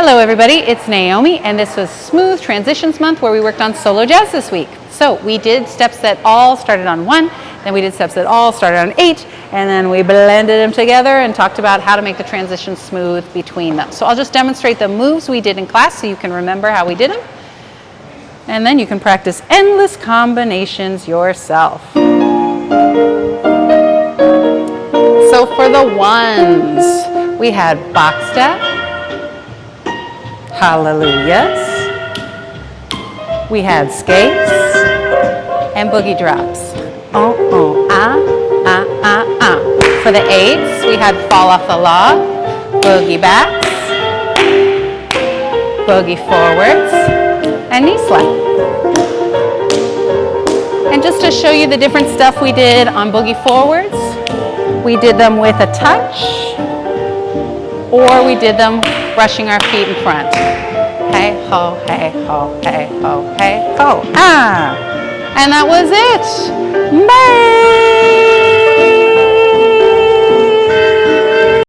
Hello everybody, it's Naomi, and this was Smooth Transitions Month where we worked on solo jazz this week. So we did steps that all started on 1, then we did steps that all started on 8, and then we blended them together and talked about how to make the transition smooth between them. So I'll just demonstrate the moves we did in class so you can remember how we did them. And then you can practice endless combinations yourself. So for the ones, we had box step, hallelujahs, we had skates, and boogie drops. Oh, oh, ah, ah, ah, ah. For the 8s, we had fall off the log, boogie backs, boogie forwards, and knee slap. And just to show you the different stuff we did on boogie forwards, we did them with a touch, or we did them brushing our feet in front. Hey ho, hey ho, hey ho, hey ho, ah! And that was it. Bye!